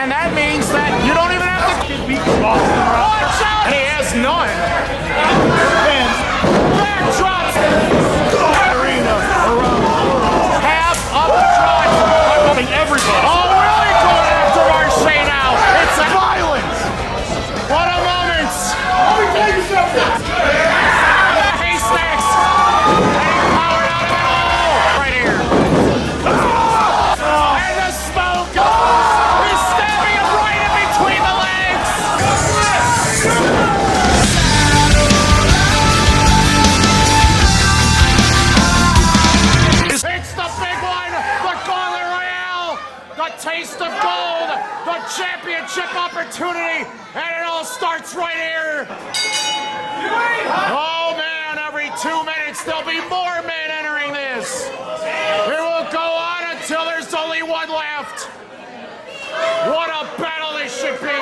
And that means that you don't even have to beat Boston. Watch out! He has none. Backdrops. Arena around the world. Half of the drive. I'm loving everybody. Oh, really going after Marche now. It's a violence. What a moment. Let me tell you something. Haystacks. Getting powered out of it all. Right here. And the smoke. He's stabbing him right in between the legs. It's the big one. The Gauntlet Royale. The taste of gold. The championship opportunity. And it all starts right here. Oh, man. Every 2 minutes, there'll be more men entering this. It will go on until there's only one left. What a battle this should be!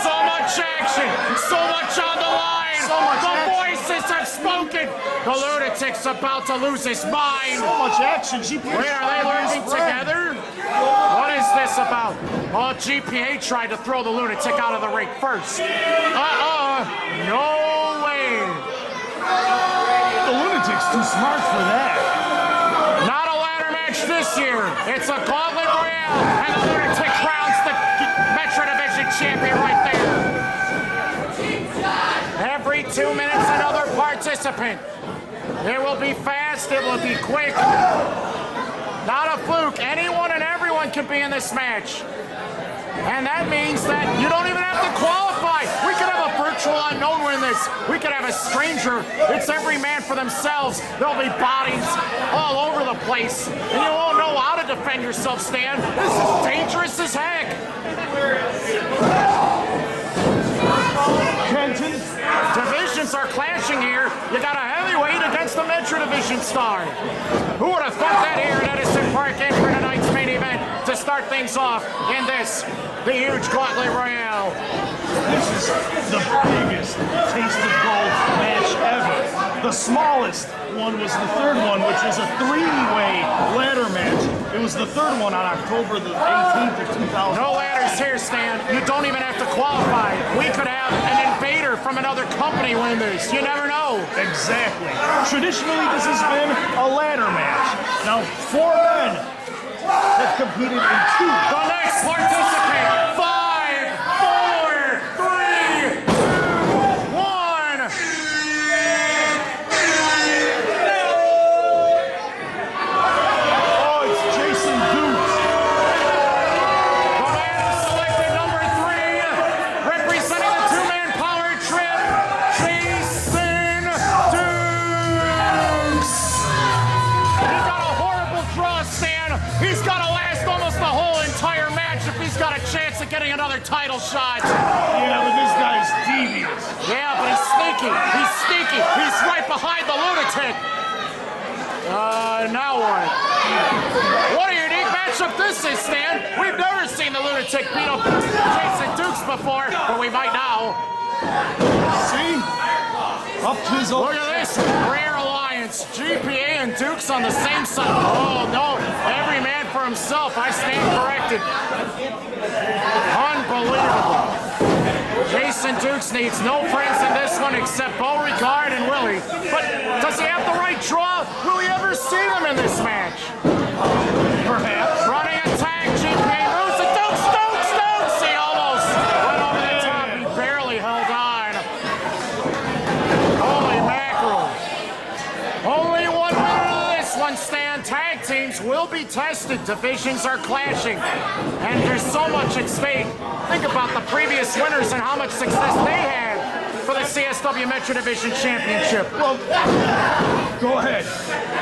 So much action, so much on the line. The voices have spoken. The lunatic's about to lose his mind. So much action. GPA. Wait, are they working together? What is this about? Oh, GPA tried to throw the lunatic out of the ring first. No way. The lunatic's too smart for that. Not a ladder match this year. It's a Gauntlet Royale, and the lunatic crowns the Metro Division champion right there. Every 2 minutes, another participant. It will be fast, it will be quick. Not a fluke. Anyone and everyone can be in this match. And that means that you don't even have to qualify. We could have a virtual unknown win this. We could have a stranger. It's every man for themselves. There'll be bodies all over the place. And you won't know how to defend yourself, Stan. This is dangerous as heck. Kenton. Divisions are clashing here. You got a heavyweight against the Metro Division star. Who would have thought that here at Edison Park Inn for tonight's main event to start things off in this, the huge Gauntlet Royale. This is the biggest taste of gold match ever. The smallest one was the third one, which was a three-way ladder match. It was the third one on October the 18th of 2000. No ladders here, Stan. You don't even have to qualify. We could have an invader from another company win this. You never know. Exactly. Traditionally, this has been a ladder match. Now, 4 men have competed in 2. The next participant. 5, 4, 3, 2, 1. Oh, it's Jason Dukes. The man who selected number 3, representing the 2-man power trip, Jason Dukes. He got a horrible draw, Stan. He's got to last almost the whole entire match if he's got a chance of getting another title shot. Yeah, but this guy's devious. Yeah, but he's sneaky. He's sneaky. He's right behind the lunatic. Now what? What a unique matchup this is, Stan. We've never seen the lunatic beat up Jason Dukes before, but we might now. See? Up to his own. Look at this rare alliance. GPA and Dukes on the same side. Oh, no. Every man for himself. I stand corrected. Unbelievable. Jason Dukes needs no friends in this one except Beauregard and Willie. But does he have the right draw? Will we ever see them in this match? Perhaps. Running attack. GPA moves it. Dukes. He almost went over the top. He barely held on. Holy mackerel. Only 1 minute of this one, Stan. Tag teams will be tested. Divisions are clashing. And there's so much at stake. Think about the previous winners and how much success they had for the CSW Metro Division Championship. Well, go ahead.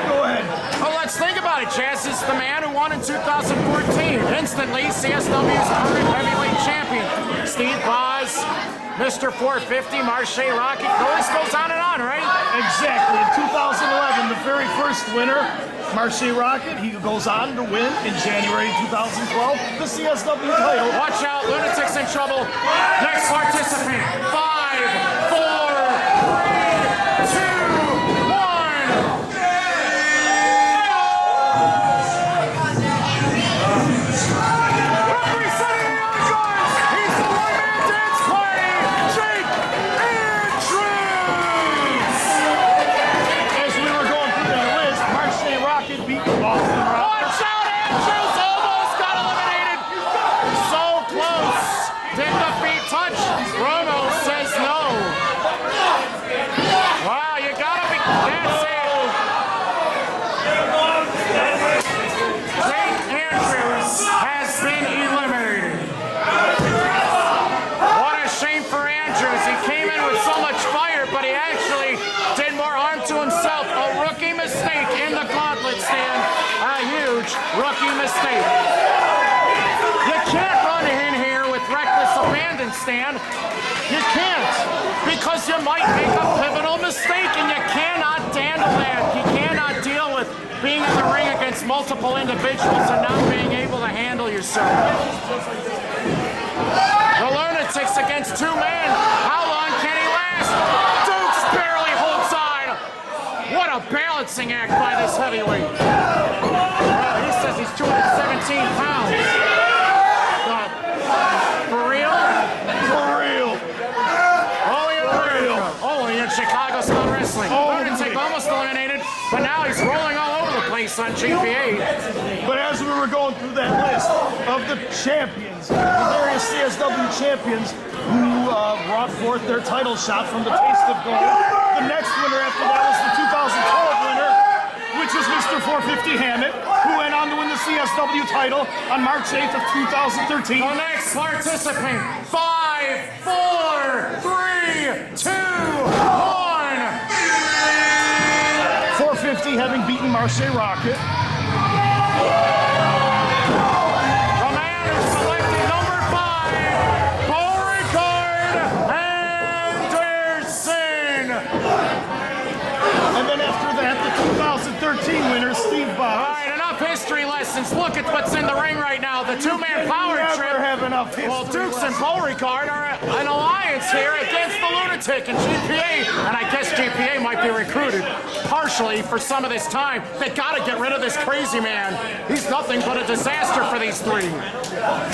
Well, let's think about it. Chaz is the man who won in 2014. Instantly, CSW's current heavyweight champion. Steve Boz, Mr. 450, Marche Rocket. The list goes on and on, right? Exactly. In 2011, the very first winner, Marche Rocket, he goes on to win in January 2012 the CSW title. Watch out, Lunatic's in trouble. Next participant, 5, 4, 3, 2, 1. rookie mistake. You can't run in here with reckless abandon, Stan. You can't, because you might make a pivotal mistake, and you cannot handle that. You cannot deal with being in the ring against multiple individuals and not being able to handle yourself. The Lunatics against two men. How long can he last? Dukes barely holds on. What a balancing act by this heavyweight. Well, he says he's 217 pounds. For real? For real. Only in Chicago Style Wrestling. Lunatic almost eliminated, but now he's rolling all over the place on GPA. But as we were going through that list of the champions, the various CSW champions who brought forth their title shot from the Taste of Gold, the next winner after that was the 2012 winner, which is Mr. 450 Hammett, who went on to win the CSW title on March 8th of 2013. The next participant, 5, 4, 3, 2, 1. 450 having beaten Marche Rocket. The man who selected number 5, Beauregard Anderson. And then after that, the 2013 winner, Steve All Boss. right, enough history lessons. Look at what's in the ring right now. The two-man power trip. Never have enough history. Well, Dukes and Beauregard are an alliance here against the Lunatic and GPA. And I guess GPA might be recruited partially for some of this time. They got to get rid of this crazy man. He's nothing but a disaster for these three.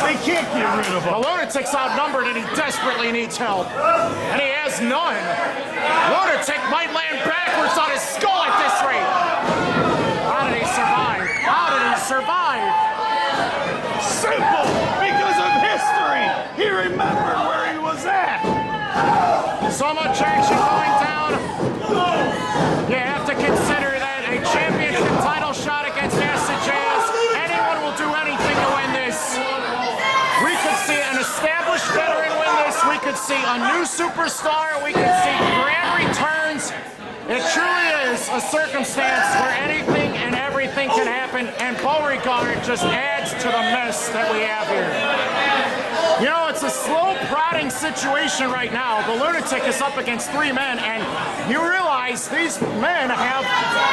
They can't get rid of him. The Lunatic's outnumbered and he desperately needs help. And he has none. Lunatic might land backwards on his skull at this rate. How did he survive? How did he survive? Simple, because of history. He remembered where he was at. So much action going down. You have to consider that a championship title shot against Acid Jazz. Anyone will do anything to win this. We could see an established veteran win this. We could see a new superstar. We could see grand returns. It truly is a circumstance where anything and everything can happen, and Beauregard just adds to the mess that we have here. You know, it's a slow prodding situation right now. The Lunatic is up against three men, and you realize these men have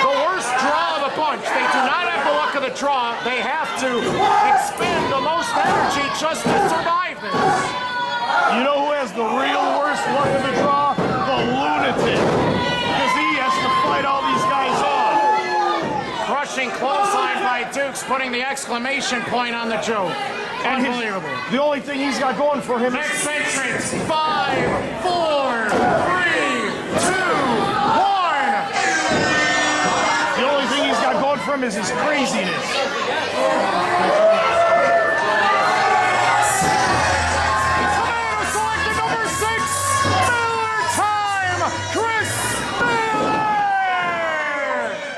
the worst draw of the bunch. They do not have the luck of the draw. They have to expend the most energy just to survive this. You know who has the real worst luck of the draw? The Lunatic. Because he has to fight all these guys off. Crushing clothesline by Dukes, putting the exclamation point on the joke. And Unbelievable. The only thing he's got going for him Next is... entrance, 5, 4, 3, 2, 1. The only thing he's got going for him is his craziness. Selected number 6, Miller time, Chris Miller.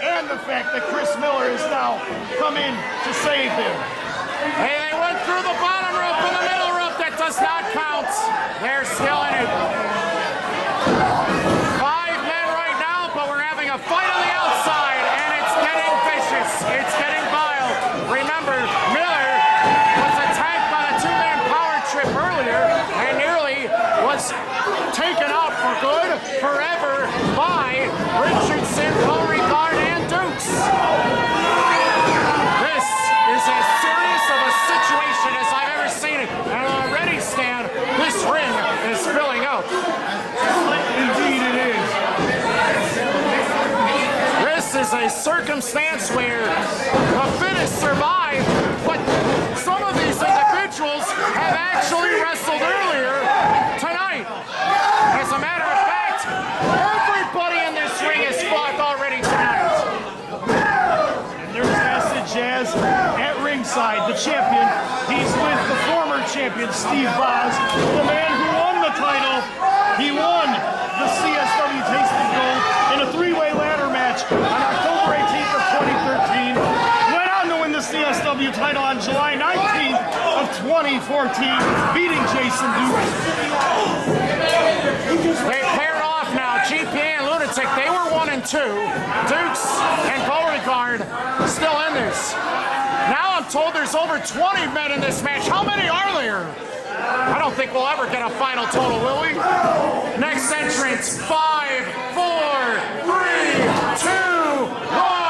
And the fact that Chris Miller has now come in to save him. Hey, they went through the bottom rope and the middle rope. That does not count. They're still in it. 5 men right now, but we're having a fight on the outside, and it's getting vicious. It's getting vile. Remember, Miller was attacked by the two-man power trip earlier and nearly was taken out for good, forever, by Richardson, Beauregard, and Dukes. This is as serious of a situation as I've ever seen it. And already, Stan, this ring is filling up. Indeed it is. This is a circumstance where the fittest survive, but some of these individuals have actually wrestled earlier tonight. As a matter of fact, everybody in this ring has fought already tonight. And there's Acid Jazz at ringside, the champion. He's with the former champion, Steve Boz, the man who won the title. He won the CSW Taste of Gold in a three-way ladder match on October 18th of 2013. Went on to win the CSW title on July 19th of 2014, beating Jason Dukes. They paired off now. GPA and Lunatic, they were 1 and 2. Dukes and Beauregard still in this. Now I'm told there's over 20 men in this match. How many are there? I don't think we'll ever get a final total, will we? Next entrance, 5, 4, 3, 2, 1.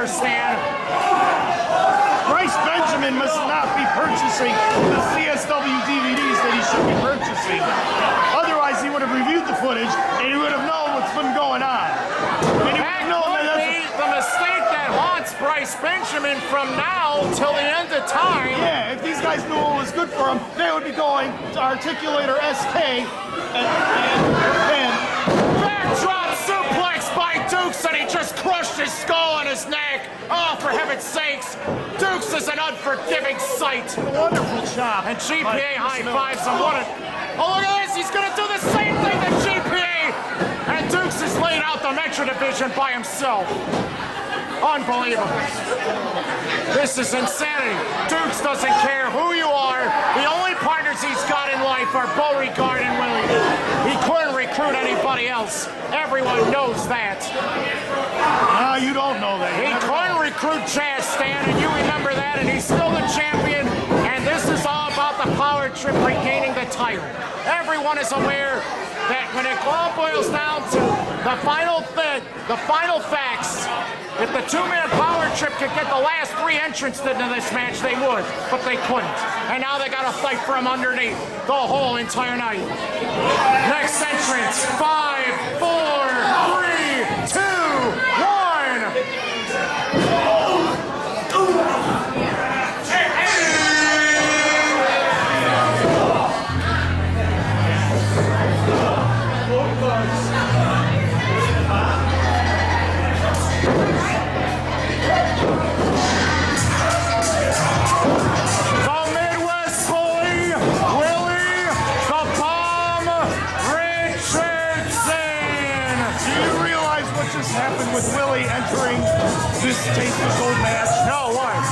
Stan. Bryce Benjamin must not be purchasing the CSW DVDs that he should be purchasing. Otherwise, he would have reviewed the footage and he would have known what's been going on. And he would know that could be the mistake that haunts Bryce Benjamin from now till the end of time. Yeah, if these guys knew what was good for them, they would be going to Articulator SK and backdrop suplex by Dukes, and he just crushed his skull on his neck. Oh, for heaven's sakes, Dukes is an unforgiving sight. Wonderful chop. And GPA high fives him. Oh, look at this. He's going to do the same thing that GPA. And Dukes has laid out the Metro Division by himself. Unbelievable. This is insanity. Dukes doesn't care who you are. The only partners he's got in life are Beauregard and Willie. He couldn't recruit anybody else. Everyone knows that. You don't know that. He couldn't recruit Jazz Stan, and you remember that, and he's still the champion. And this is all about the power trip regaining the title. Everyone is aware that when it all boils down to the final facts, if the two-man power trip could get the last 3 entrants into this match, they would, but they couldn't. And now they got to fight for him underneath the whole entire night. Next entrance, 5, 4, 3, 2, 1. With Willie entering this Taste of Gold match. No, what?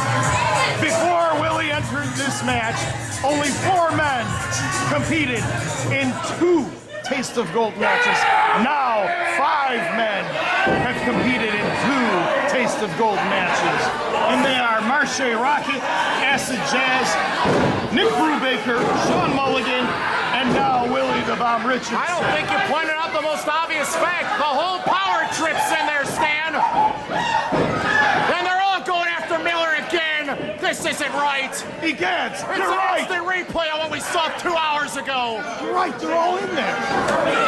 Before Willie entered this match, only 4 men competed in 2 Taste of Gold matches. Now, 5 men have competed in 2 Taste of Gold matches. And they are Marche Rocket, Acid Jazz, Nick Brubaker, Sean Mulligan, and now Willie the Bomb Richardson. I don't think you pointed out the most obvious fact. The whole power trip's in there, Stan. And they're all going after Miller again. This isn't right. Egads, it's you're right. It's an instant replay of what we saw 2 hours ago. You're right, they're all in there.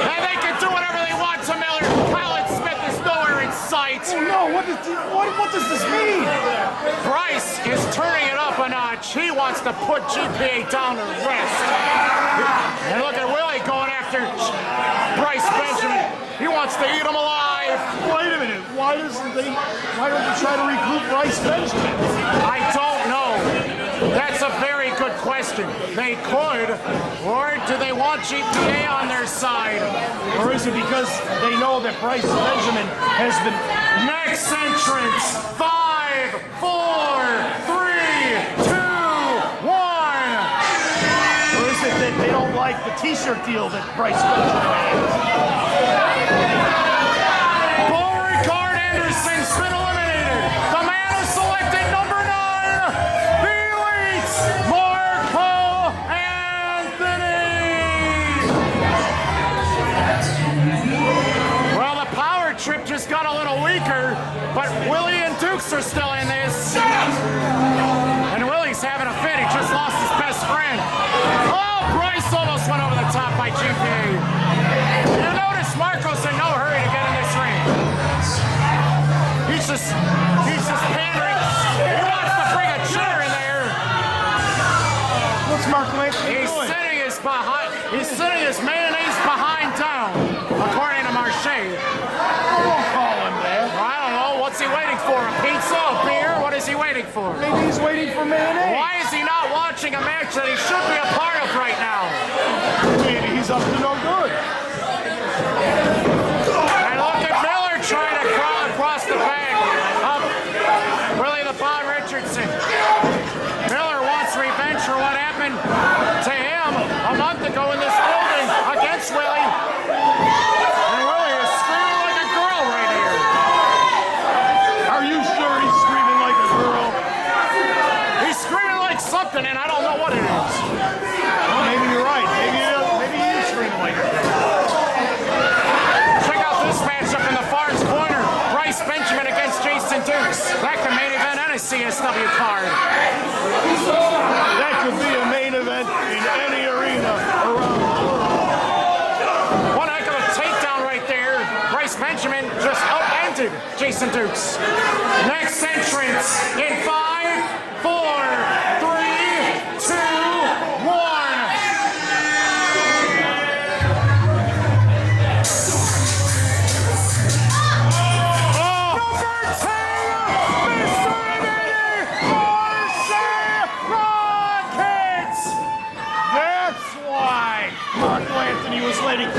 And they can do whatever they want to Miller. Colin Smith is nowhere in sight. Oh no, what does this mean? Bryce is turning it up a notch. He wants to put GPA down to rest. And look at Willie going after Bryce Benjamin. He wants to eat him alive. Wait a minute. Why don't they try to recruit Bryce Benjamin? I don't know. That's a very good question. They could, or do they want GPA on their side? Or is it because they know that Bryce Benjamin has been... Next entrance, 5, 4, 3, 2, 1. Or is it that they don't like the t-shirt deal that Bryce Benjamin has? Beauregard Anderson's been eliminated. The man who selected number 9, the Elite, Marco Anthony. Well, the power trip just got a little weaker, but Willie and Dukes are still in this. And Willie's having a fit. He just lost his best friend. Oh, Bryce almost went over the top by GPA. You notice Marco's in no hurry to get in this ring. He's just pandering. He wants to bring a chair in there. What's Marco Anthony doing? He's waiting for? Maybe he's waiting for mayonnaise. Why is he not watching a match that he should be a part of right now? Maybe he's up to no good. And look at Miller trying to crawl across the bag of Willie the Bomb Richardson. Miller wants revenge for what happened to him a month ago in this building against Willie. And Willie is screaming like a girl right here. Are you sure he's screaming like a girl? He's screaming like something, and I don't know what it is. Well, maybe you're right. Maybe he is screaming like a girl. Check out this matchup in the far corner. Bryce Benjamin against Jason Dukes. That can main event and a CSW card. That could be a main event in any arena around the world. One heck of a takedown right there. Bryce Benjamin just upended Jason Dukes. Next entrance in 5, 4, 3, 2, 1.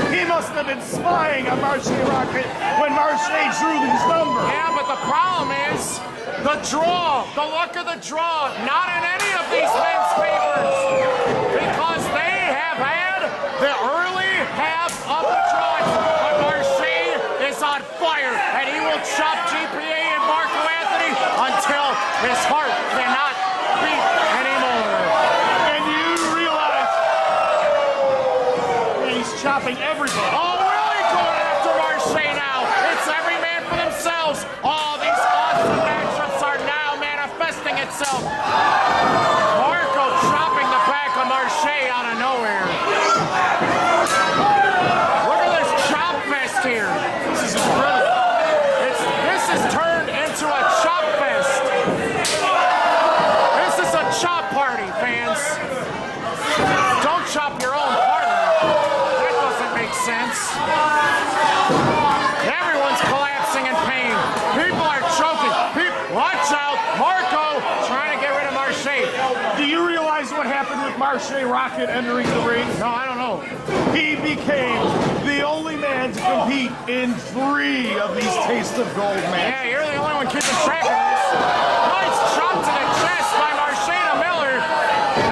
He must have been spying on Marche Rocket when Marche drew his number. Yeah, but the problem is the draw, the luck of the draw, not in any of these men's favors. Because they have had the early half of the draw. But Marche is on fire, and he will chop GPA and Marco Anthony until his heart cannot beat anymore. And you realize he's chopping everybody. Oh, really going after Marche now. It's every man for themselves. All these awesome matchups are now manifesting itself. Marco chopping the back of Marche out of nowhere. Look at this chop fest here. This is incredible. This is turned into a chop fest. This is a chop party, fans. Don't chop your own party. That doesn't make sense. Everyone's collapsing in pain. People are choking. Watch out. Marco trying to get rid of Marche. Do you realize what happened with Marche Rocket entering the ring? No, I don't know. He became the only man to compete in 3 of these Taste of Gold matches. Yeah, you're the only one keeping track of this. Nice chop to the chest by Marche to Miller.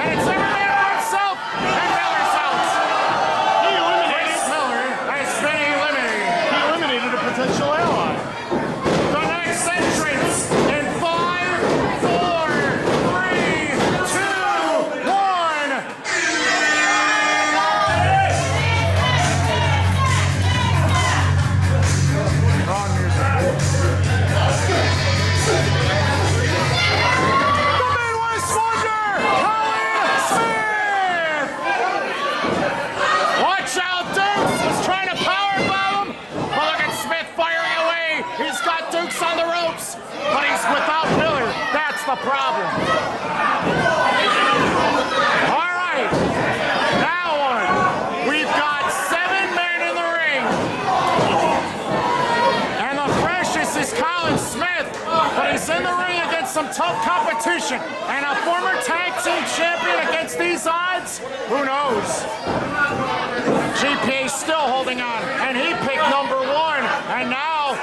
And it's every man for himself. And Miller's out. He eliminated. Miller has been eliminated. He eliminated a potential ally. The next entrance in 5, 4, 3, 2, 1. Wrong music. The Midwest Wonder, Colin Smith. Watch out, Dukes. He's trying to power bomb him. But look at Smith firing away. He's got Dukes on the ropes, but he's without Miller. That's the problem. All right. Now on. We've got 7 men in the ring. And the freshest is Colin Smith, but he's in the ring against some tough competition. And a former tag team champion against these odds? Who knows? GPA's still holding on, and he picked number 1. And now,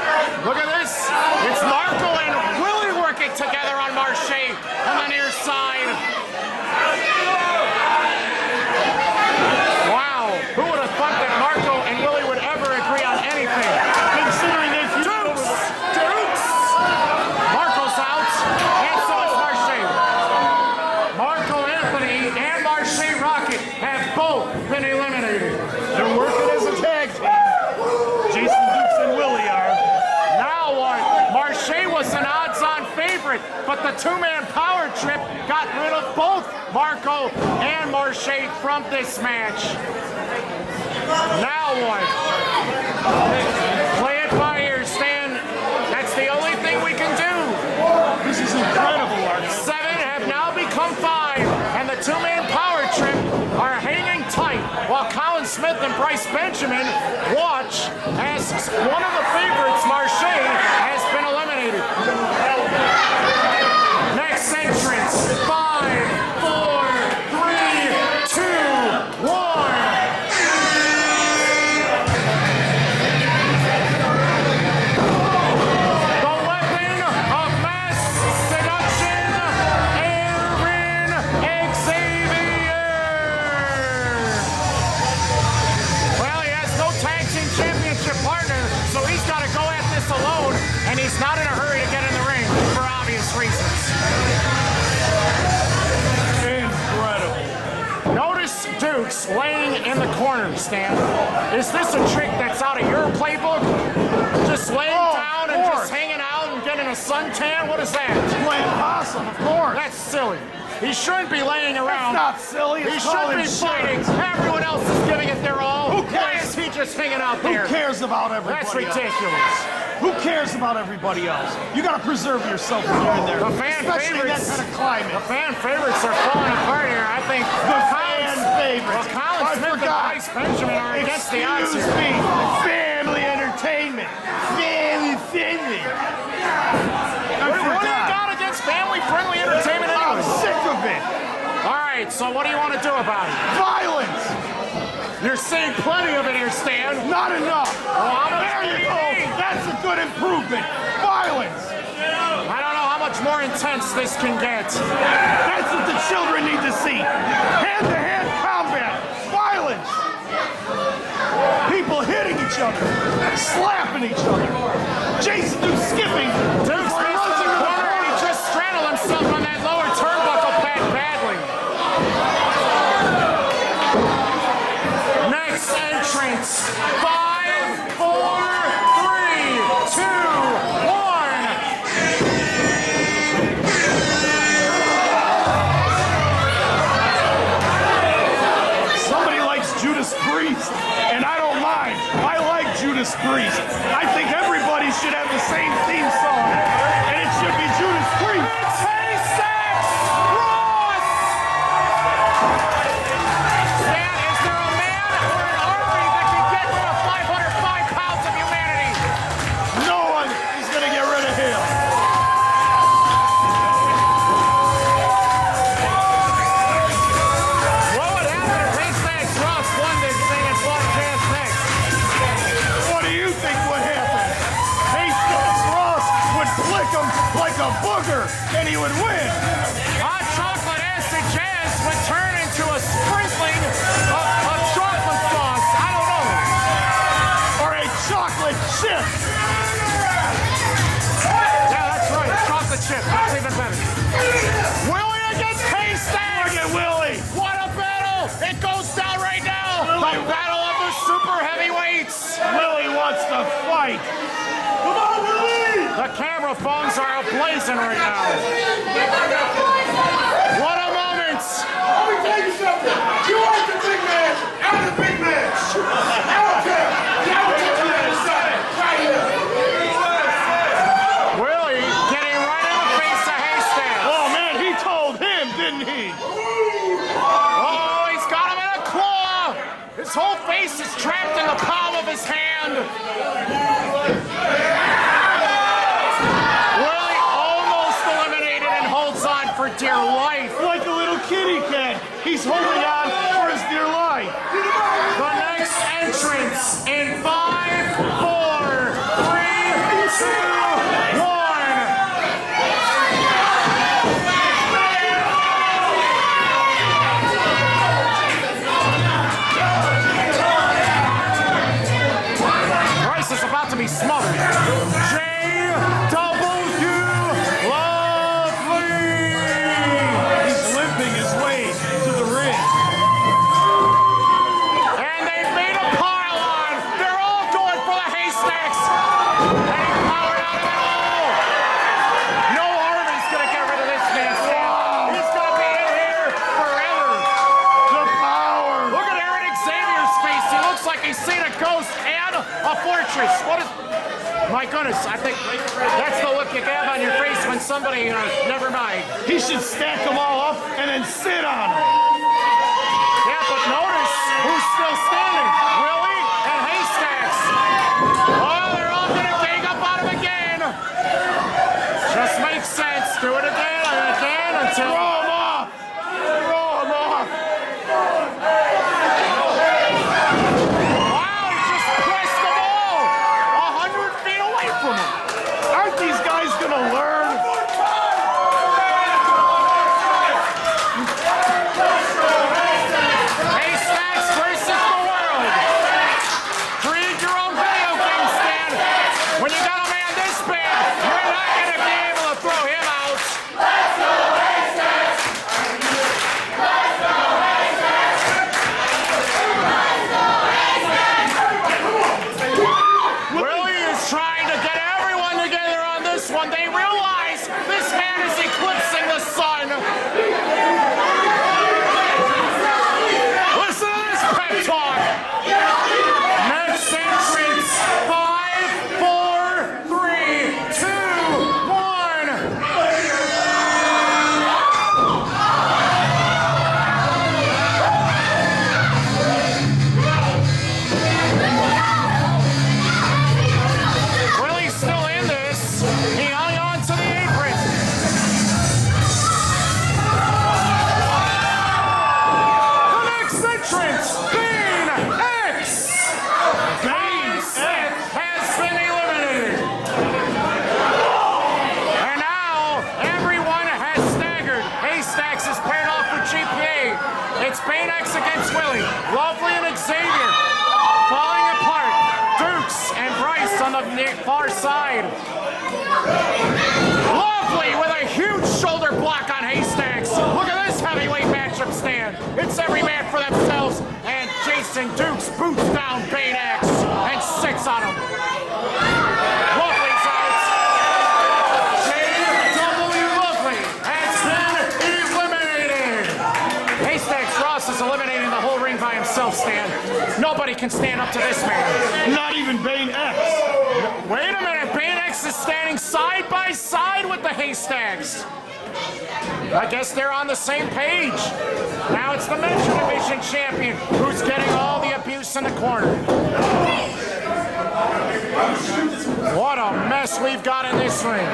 look at this. It's Marco and Willie working together on Marche on the near side. Wow, who would have thought that Marco and Willie would ever agree on anything? Considering they Dukes! Marco's out, and so is Marche. Marco Anthony and Marche Rocket have both been eliminated. They're working as a tag team. Jason Dukes and Willie are. Now what? Marche was an odds-on favorite, but the 2-man power trip got rid of both Marco and Marche from this match. Now what? Play it by ear, Stan. That's the only thing we can do. This is incredible, Arno. 7 have now become 5, and the 2-man power trip are hanging tight while Colin Smith and Bryce Benjamin watch as one of the favorites, Marche, has been eliminated. Next and he's not in a hurry to get in the ring for obvious reasons. Incredible. Notice Dukes laying in the corner, Stan. Is this a trick that's out of your playbook? Just laying down and just hanging out and getting a suntan? What is that? Playing possum, of course. That's silly. He shouldn't be laying around. That's not silly. He should be fighting. Everyone else is giving it their all. Who cares? Why is he just hanging out there? Who cares about everybody That's else? ridiculous. Who cares about everybody else? You got to preserve yourself when you're in there. The fan especially favorites. in that kind of climate. The fan favorites are falling apart here. I think The fan favorites. Well, Colin I Smith and forgot. Bryce Benjamin are against the odds Excuse here. me. Family entertainment. Family friendly. What do you got against family-friendly entertainment I'm anyway? sick of it. All right, so what do you want to do about it? Violence. You're seeing plenty of it here, Stan. Not enough. There you go. That's a good improvement. Violence. I don't know how much more intense this can get. That's what the children need to see. Hand-to-hand combat. Violence. People hitting each other. Slapping each other. Jason Duke skipping. Duke's missed in the corner and he just straddled himself on that lower turnbuckle pad badly. Next entrance. 5, 4, 3, 2, 1. Somebody likes Judas Priest, and I don't mind. I like Judas Priest. I think everybody should have the same theme song, and it should be Judas Priest. It's Haystack Ross! Stan, is there a man or an army that can get rid of 505 pounds of humanity? No one is going to get rid of him. What would happen if Haystack Ross won this thing and fought Cass next? What do you think would happen? Hastings Ross would flick him like a booger, and he would win. Hot chocolate acid jazz would turn into a sprinkling of chocolate sauce. I don't know. Or a chocolate chip. Yeah, that's right. Chocolate chip. That's even better. Willie against Haystack. Look at Willie. What a battle! It goes down right now. The battle of the super heavyweights. Willie wants to fight. Come on, Willie! The camera phones are ablazing right now. What a moment! Let me tell you something. You ain't the big man. I'm the big man. I don't care. I don't care what you decide. Right here. Willie getting right in the face of Haystack. Oh, man, he told him, didn't he? Oh, he's got him in a claw. His whole face is trapped in the palm of his hand. Willie almost eliminated and holds on for dear life. Like a little kitty cat. He's holding on for his dear life. The next entrance in 5, 4, 3, 2, 1. Bryce is about to be smothered. J.W. Lovely. He's limping his way to the ring. And they made a pile on. They're all going for the Haystacks. And he powered out of it all. No army's going to get rid of this man, Stan. He's going to be in here forever. The power. Look at Aaron Xavier's face. He looks like he's seen a ghost and a fortress. What is... My goodness, I think that's the look you have on your face when somebody, never mind. He should stack them all up and then sit on them. Yeah, but notice who's still standing. Willie and Haystacks. Oh, they're all going to gang up on him again. Just makes sense. Do it again and again until... Throw him off. Throw him off. Wow, he just pressed them all 100 feet away from him. Aren't these guys going to learn? Haystacks versus the world. Create your own video game, Stan. When you got a man this big, the far side. Lovely with a huge shoulder block on Haystacks. Look at this heavyweight matchup stand. It's every man for themselves. And Jason Dukes boots down Paine X and 6 on him. Lovely's out. J.W. Lovely has been eliminated. Haystacks Ross is eliminating the whole ring by himself, Stan. Nobody can stand up to this man. Not even Paine X. Wait a minute, Paine X is standing side by side with the Haystacks. I guess they're on the same page. Now it's the men's division champion who's getting all the abuse in the corner. What a mess we've got in this ring.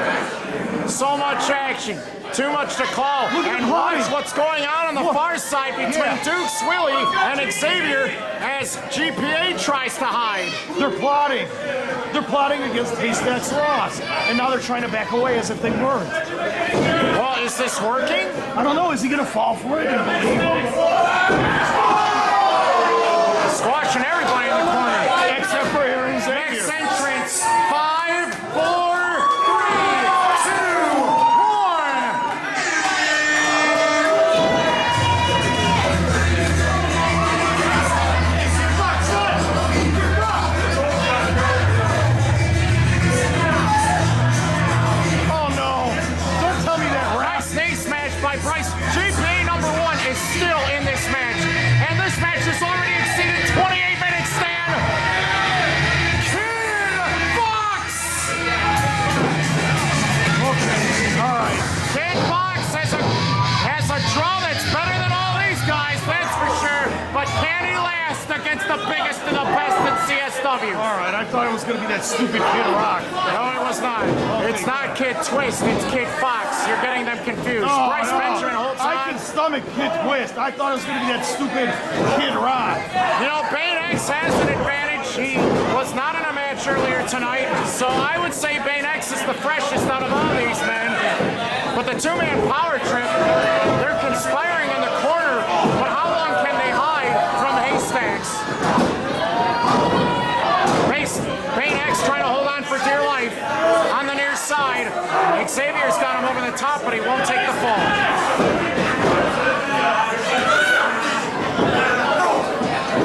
So much action, too much to call. And watch what's going on the far side between Dukes, Willie, and Xavier as GPA tries to hide. They're plotting. They're plotting against Haystacks Ross. And now they're trying to back away as if they weren't. Well, is this working? I don't know. Is he going to fall for it and believe him? Squashing everybody in the corner. Except for Aaron Xavier. Next entrance, 5, 4, 3, 2, 1. Oh no! Don't tell me that, Nice knee smash by Bryce. GPA #1 is still in this match. And this match has already exceeded 28 minutes, Stan. Kid Fox! Okay, all right. Kid Fox has a draw that's better than all these guys, that's for sure. But can he last against the biggest and the best in CSW? All right, I thought it was going to be that stupid Kid Rock. No, it was not. It's not Kid Twist, it's Kid Fox. You're getting them confused. Oh, Bryce no. Benjamin holds I on. can stomach Kid Twist. I thought it was going to be that stupid Kid Rock. You know, Paine X has an advantage. He was not in a match earlier tonight, so I would say Paine X is the freshest out of all these men. But the two-man power trip, they're conspiring in the corner, but how long can they hide from the Haystacks? Paine X trying to hold on for dear life on the near side. Xavier's got him over the top, but he won't take the fall.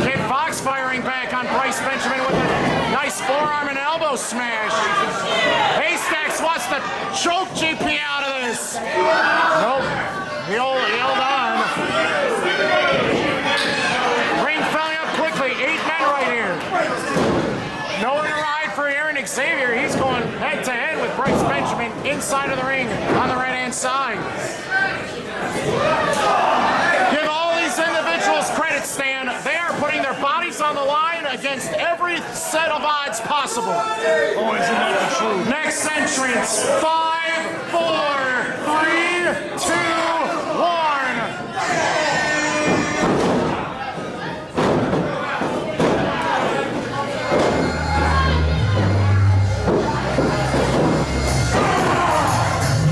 Kid Fox firing back on Bryce Benjamin with a nice forearm and elbow smash. Haystacks wants to choke GP out of this. Nope. He'll held on. Ring filling up quickly. 8 men right here. Nowhere to ride for Aaron Xavier. He's going head to head with Bryce Benjamin inside of the ring on the right-hand side. Give all these individuals credit, Stan. They are putting their bodies on the line against every set of odds possible. Oh, isn't that the truth? Next entrance, 5, 4, 3, 2, 1.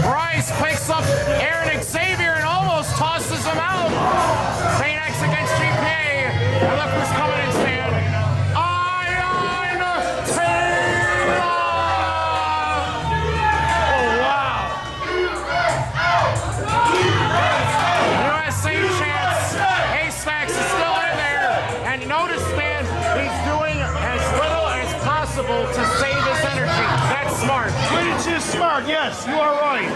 Bryce picks up Aaron Xavier and almost tosses him out. Paine X against GPA. And look who's coming in, Stan. Iron Taylor! Oh, wow. USA chance. Haystacks is still in there. And notice, Stan, he's doing as little as possible to save his energy. That's smart. Which is smart, yes, you are right.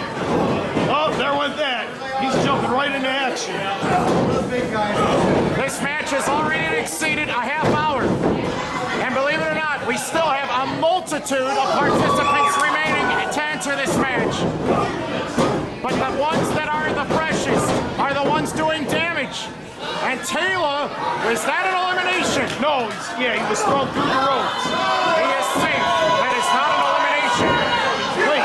Oh, there went that. He's jumping right into action. This match has already exceeded a half hour. And believe it or not, we still have a multitude of participants remaining to enter this match. But the ones that are the freshest are the ones doing damage. And Taylor, is that an elimination? No, he was thrown through the ropes. He is safe. That is not an elimination. Wait,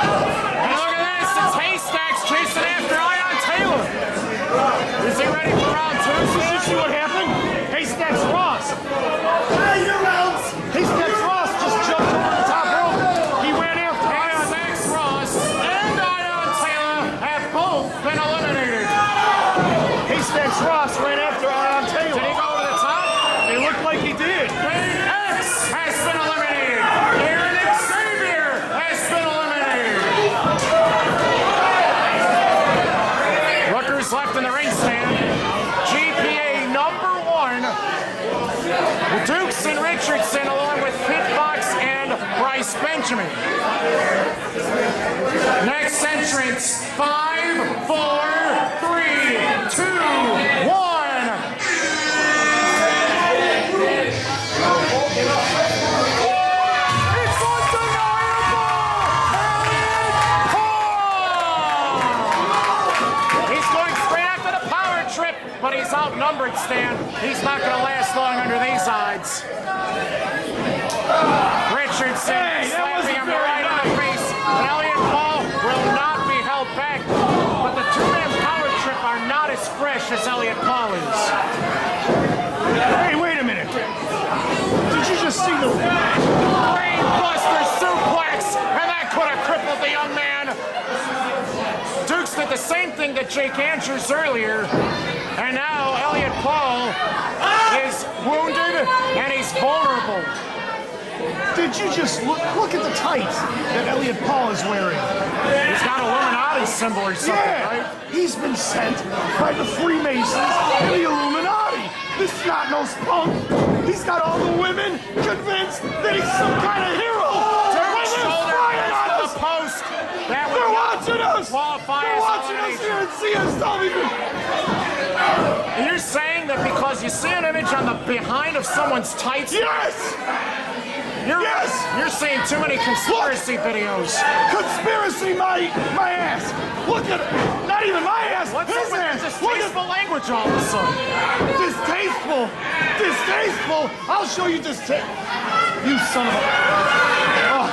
And look at this, it's Haystacks chasing after Ion Taylor. Is he ready for round 2? did you see what happened? Haystacks Ross. Hey, you're out! Haystacks Ross just jumped over the top rope. He ran after Ion. Haystacks Ross and Ion Taylor have both been eliminated. Haystacks Ross ran after Ion Taylor. Did he go over the top? It looked like he did. Paine X has been eliminated. Aaron Xavier Bryce Benjamin. Next entrance, 5, 4, 3, 2, 1. It's undeniable! Elliot Paul! He's going straight after the power trip, but he's outnumbered, Stan. He's not going to last long under these odds. Richardson slapping him right in the face. And Elliot Paul will not be held back. But the two-man power trip are not as fresh as Elliot Paul is. Hey, wait a minute. Did you just see the Brainbuster suplex, and that could have crippled the young man. Dukes did the same thing to Jake Andrews earlier, and now Elliot Paul is wounded and he's vulnerable. Did you just look at the tights that Elliot Paul is wearing? He's got a Illuminati symbol or something, right? He's been sent by the Freemasons and the Illuminati. This snot-nosed punk, he's got all the women convinced that he's some kind of hero. Dirk shoulder pass to the post. That would They're watching us. qualify They're as watching us elimination. here at CSW. You're saying that because you see an image on the behind of someone's tights, Yes! you're seeing too many conspiracy videos. Conspiracy, my ass. Look at it. Not even my ass. What's his up with ass. the Look at distasteful language all of a sudden? distasteful. Distasteful. I'll show you You son of a. Oh,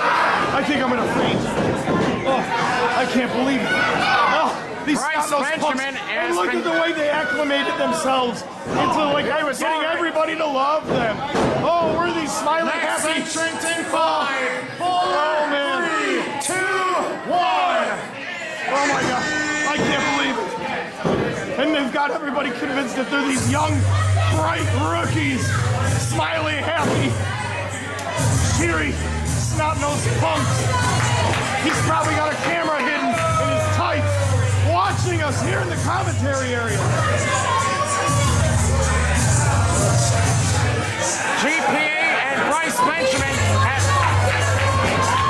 I think I'm gonna faint. Oh, I can't believe it. Oh, these Bryce snot-nosed punks. Benjamin And look at the way they acclimated themselves into like getting everybody to love them. Oh, we're these smiling Next happy. entrance in 5, 4, Oh, man. 3, 2, 1. Oh my God, I can't believe it. And they've got everybody convinced that they're these young, bright rookies, smiling, happy, cheery, snot-nosed punks. He's probably got a camera hidden in his tights, watching us here in the commentary area. GPA and Bryce Benjamin at...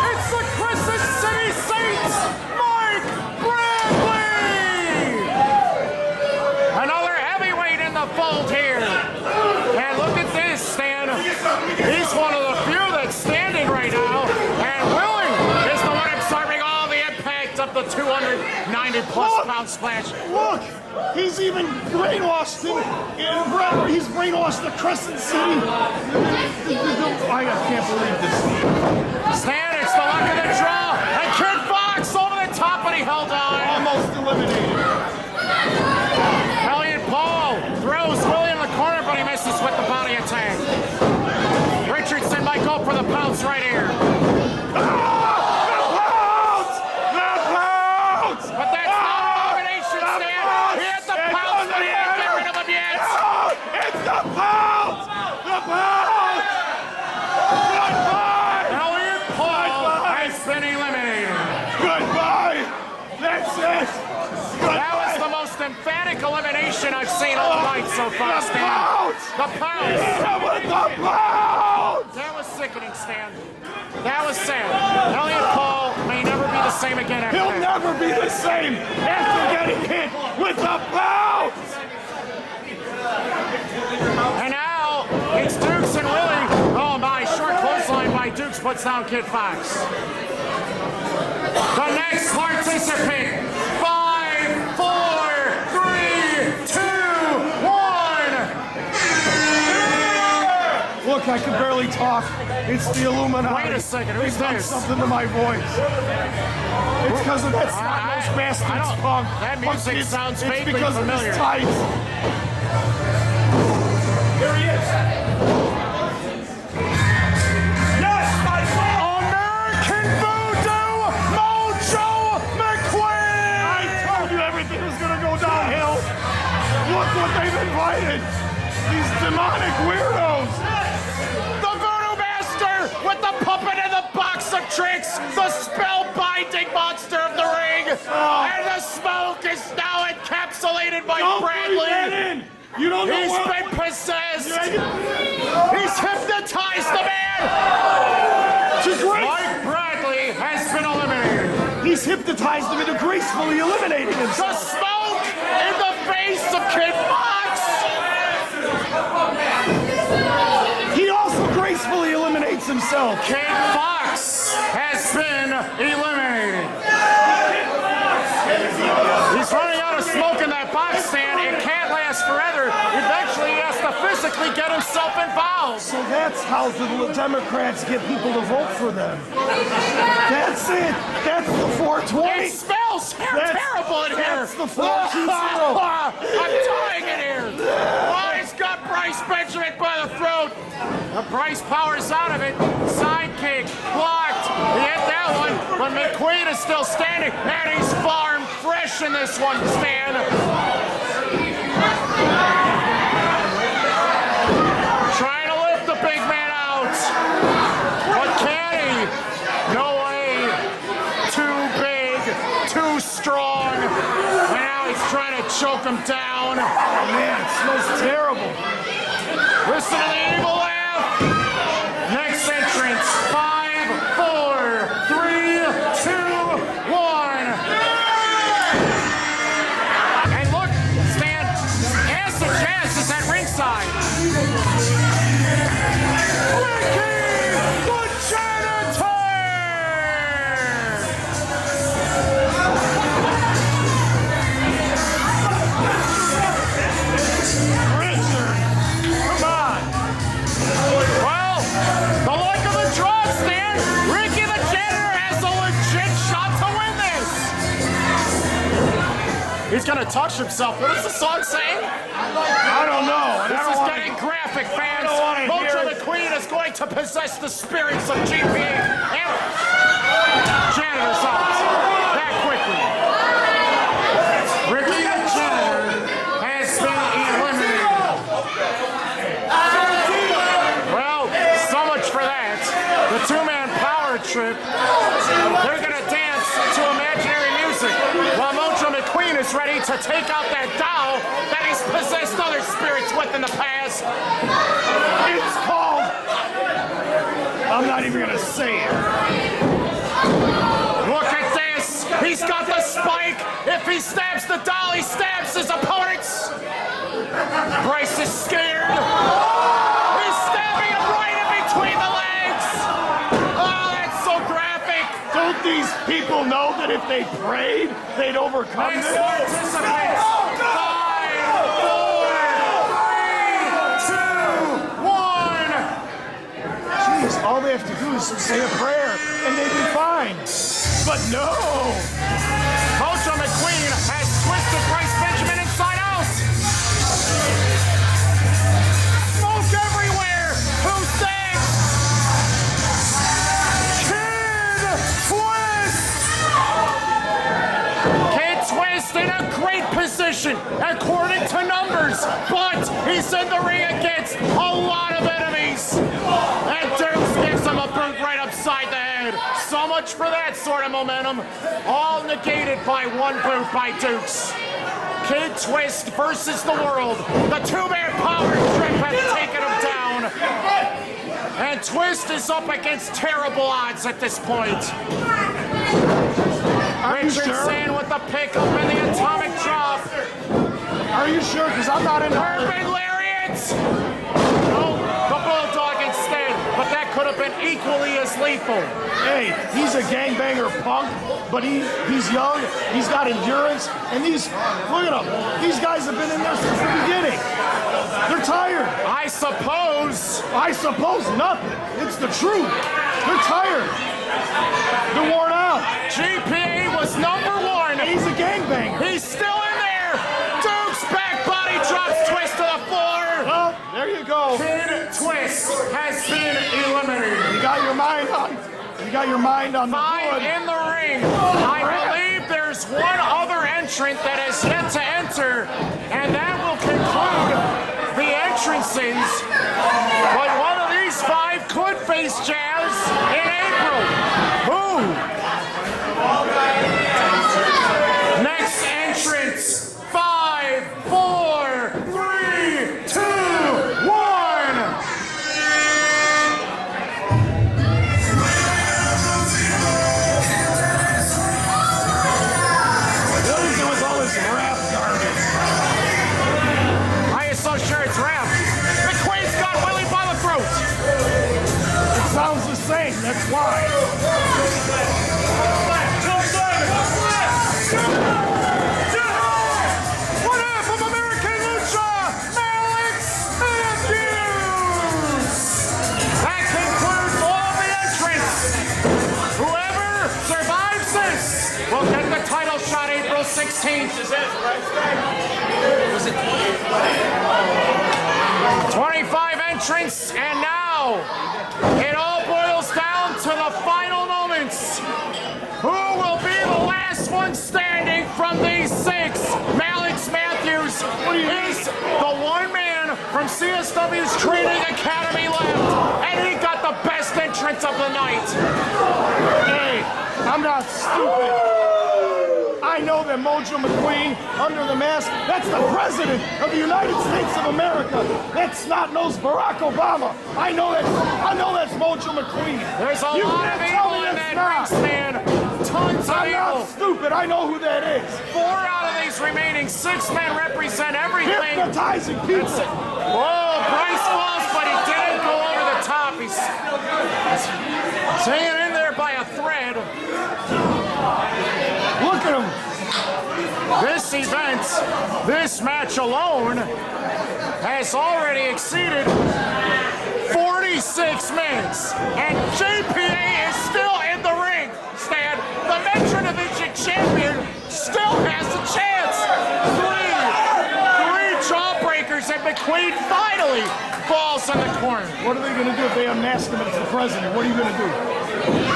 It's the Crescent City Saints, Mike Bradley! Another heavyweight in the fold here. And look at this, Stan. He's one of the few that's standing right now. And Willie is the one absorbing all the impact of the 290-plus pound splash. Look, he's even brainwashed him. He's brainwashed the Crescent City. I can't believe this. Stan, it's the luck of the draw. And Kid Fox over the top, and he held on. Almost eliminated. Elliot Paul throws Willie in the corner, but he misses with the body attack. Richardson might go for the pounce right here. But that's not an elimination, Stan. He hit the pounce, but he didn't get rid of him yet. It's the pounce! The pounce! Goodbye! Elliot Paul has been eliminated. Goodbye! That's it! That was the most emphatic elimination I've seen all night so far, The Stan. pounce! The pounce! Yeah, with the pounce! That was sickening, Stan. That was sad. Elliot Paul may never be the same again after He'll that. never be the same after getting hit with the pounce! And now it's Dukes and Willie. Oh my, short clothesline by Dukes puts down Kid Fox. The next participant, 5, 4, 3, 2, 1. Look, I can barely talk. It's the Illuminati. Wait a second, who's They've done this? something to my voice. It's because of that snot-nosed bastard's punk. That music It's- sounds it's vaguely because familiar. Of his tights. Here he is. Yes, my friend! American Voodoo Mojo McQueen! I told you everything was gonna go downhill. Look what they've invited. These demonic weirdos. The Voodoo Master with the puppet in the box of tricks, the spellbinding monster of the ring, and the smoke is now encapsulated encapsulated by Don't Bradley. breathe that in. You don't know He's what. been possessed. Yeah, He's hypnotized the man. to grace. Mike Bradley has been eliminated. He's hypnotized him into gracefully eliminating The himself. smoke in the face of Kid Fox. He also gracefully eliminates himself. Kid Fox has been eliminated. He's running out of smoke in that box stand. It can't last forever. Eventually, he has to physically get himself involved. So that's how the Democrats get people to vote for them. That's it. That's the 420. It smells terrible in here. That's the 420. I'm dying in here. Oh, he's got Bryce Benjamin by the throat. Bryce powers out of it. Sidekick blocked. He hit that one, but McQueen is still standing, and he's farm fresh in this one, Stan. Trying to lift the big man out. But can he? No way. Too big, too strong. And now he's trying to choke him down. Oh, man, it smells terrible. Listen to the evil laugh. Next entrance. 5, 4, 3, 2, 1. And look, Stan, Acid Jazz is at ringside. Ricky the Janitor! Richard, come on. Well, the luck of the draw, Stan. Ricky the Janitor has a legit shot to win this. He's gonna touch himself. What does the song say? I don't know. This is getting graphic, fans. don't wanna Mojo hear the it. Queen is going to possess the spirits of GPA. And Janitor's out that quickly. Ricky the Janitor has been eliminated. Well, so much for that. The two-man power trip. They're gonna dance to imaginary music while Mojo McQueen is ready to take out that doll that he's possessed other spirits with in the past. It's called. I'm not even gonna say it. Look at this. He's got the spike. If he stabs the doll, he stabs his opponents. Bryce is scared. He's stabbing him right in between the legs. Oh, that's so graphic. Don't these people know that if they prayed, they'd overcome Next this? participants. 5, 4, 3, 2, 1. Jeez, all they have to do is say a prayer and they'd be fine. But no. Mojo McQueen has twisted Bryce Benjamin inside out. Smoke everywhere. Who's next? Kid Twist. Kid Twist in a great position according to numbers, but he's in the ring against a lot of enemies. And Dukes gives him a boot right upside the head. So much for that sort of momentum. All negated by one boot by Dukes. Kid Twist versus the world. The two-man power trip has taken him down. And Twist is up against terrible odds at this point. Are you Richardson sure? with the pickup and the atomic drop. Are you sure? Because I'm not in Urban Lariat! No, the Bulldog instead, but that could have been equally as lethal. Hey, he's a gangbanger punk, but he's young, he's got endurance, and look at him. These guys have been in there since the beginning. They're tired. I suppose. I suppose nothing. It's the truth. They're tired. They're worn out. GPA was number 1. He's a gangbanger. He's still in there. Duke's back body drops Twist to the floor. Well, there you go. Kid Twist has been eliminated. You got your mind on. You got your mind on the 5 wood. in the ring. I believe there's one other entrant that has yet to enter, and that will conclude the entrances. But one of these 5 could face Jazz in April. Who? Next entrance, 5. 16th. 25 entrants, and now it all boils down to the final moments. Who will be the last one standing from these 6? Alex Matthews is the one man from CSW's Training Academy left, and he got the best entrance of the night. Hey, I'm not stupid. I know that Mojo McQueen, under the mask, that's the President of the United States of America. That snot-nosed Barack Obama. I know that's Mojo McQueen. There's a lot of evil in that ring stand. Tons of I'm evil. not stupid. I know who that is. 4 out of these remaining 6 men represent everything. Hypnotizing people. Whoa, Bryce falls, but he didn't go over the top. He's hanging in there by a thread. Look at him. This event, this match alone, has already exceeded 46 minutes, and JPA is still in the ring. Stan, the Metro Division champion, still has a chance. Three jawbreakers, and McQueen finally falls in the corner. What are they going to do if they unmask him and it's the President? What are you going to do?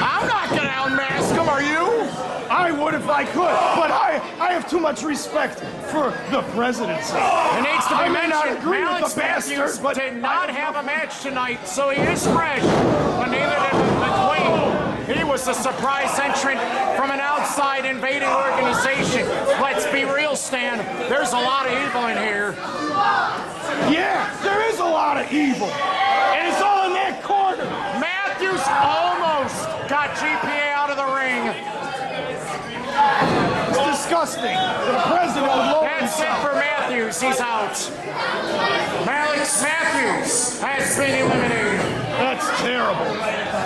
I'm not going to unmask him, are you? I would if I could, but I have too much respect for the presidency. It needs to be I may not mentioned, agree with Alex the Matthews bastard, but did not have a match tonight, so he is fresh, but neither did McQueen. He was a surprise entrant from an outside invading organization. Let's be real, Stan. There's a lot of evil in here. Yeah, there is a lot of evil, and it's all in that corner. Matthews almost got GPA out of the ring. It's disgusting that the president would lower That's it himself. for Matthews. He's out. Alex Matthews has been eliminated. That's terrible.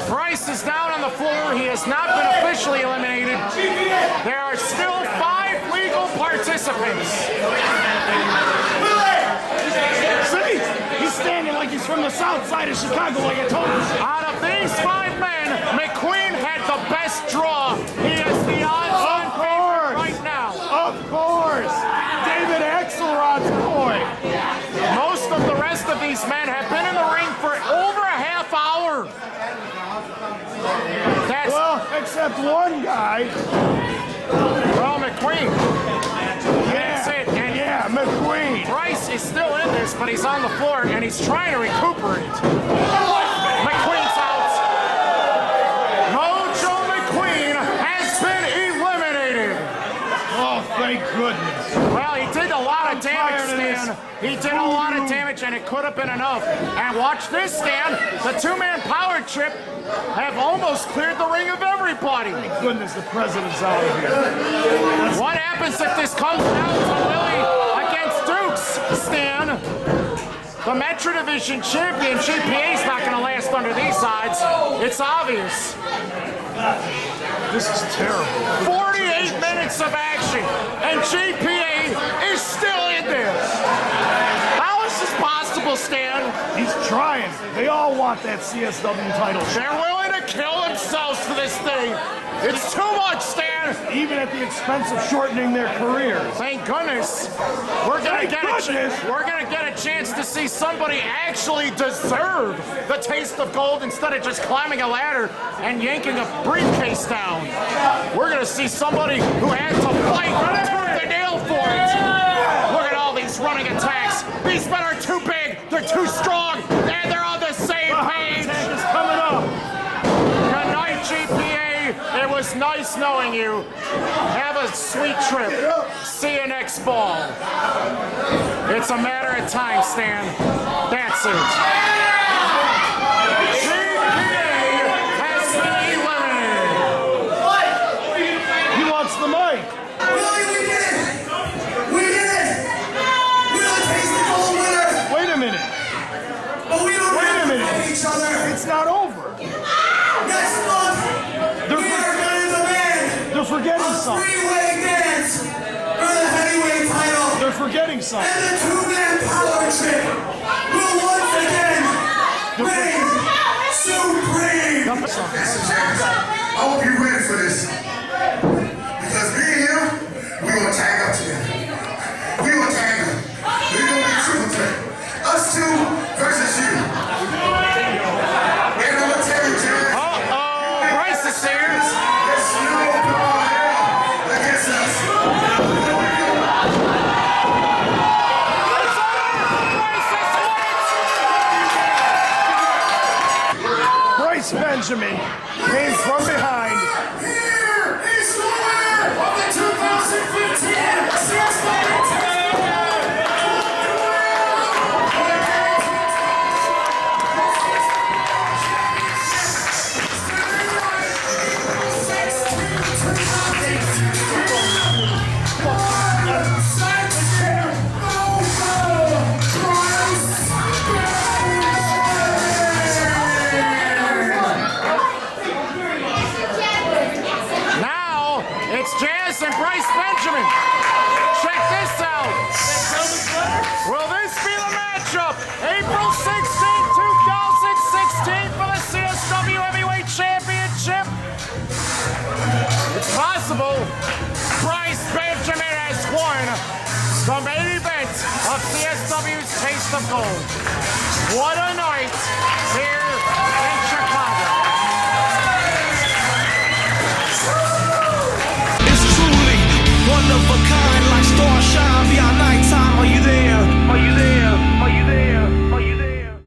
Bryce is down on the floor. He has not been officially eliminated. There are still 5 legal participants. See? He's standing like he's from the south side of Chicago, like I told you. Out of these 5 men, McQueen had the best draw. He has the odds-on favorite right now. Of course. David Axelrod's boy. Most of the rest of these men have been in the ring for over a half hour. That's Well, except one guy. McQueen. That's it. And Yeah, McQueen. Bryce is still in this, but he's on the floor and he's trying to recuperate. McQueen's out. Mojo McQueen has been eliminated. Oh, thank goodness. Well, he did a lot of damage, tired of this. Stan. He did a lot of damage, and it could have been enough. And watch this, Stan. The 2-man power trip have almost cleared the ring of everybody. Thank goodness the president's out of here. What happens if this comes down to Willie against Dukes, Stan? The Metro Division champion, GPA, is not going to last under these odds. It's obvious. This is terrible. 48 minutes of action, and GPA is still in this. How is this possible, Stan? He's trying. They all want that CSW title. They're willing to kill themselves for this thing. It's too much, Stan. Even at the expense of shortening their careers. Thank goodness. We're gonna Thank goodness. we're gonna get a chance to see somebody actually deserve the taste of gold instead of just climbing a ladder and yanking a briefcase down. We're gonna see somebody who had to fight tooth and nail for it. Look at all these running attacks. These men are too big, they're too strong, and they're on the same page. Attack is coming up. Good night, GPA. It was nice knowing you. Have a sweet trip. See you next fall. It's a matter of time, Stan. That's it. GPA has been eliminated. He wants the mic. Willie, we did it! We did it! We're the Taste of Gold winner! Wait a minute. But we don't Wait a have to minute. fight each other! It's not over. Next month, They're, we are going to demand they're forgetting a something. three-way dance for the heavyweight title. They're forgetting something. And the 2-man power trip will once again reign supreme. Something. I hope you're ready for this. Because me and him, we're going to of gold. What a night.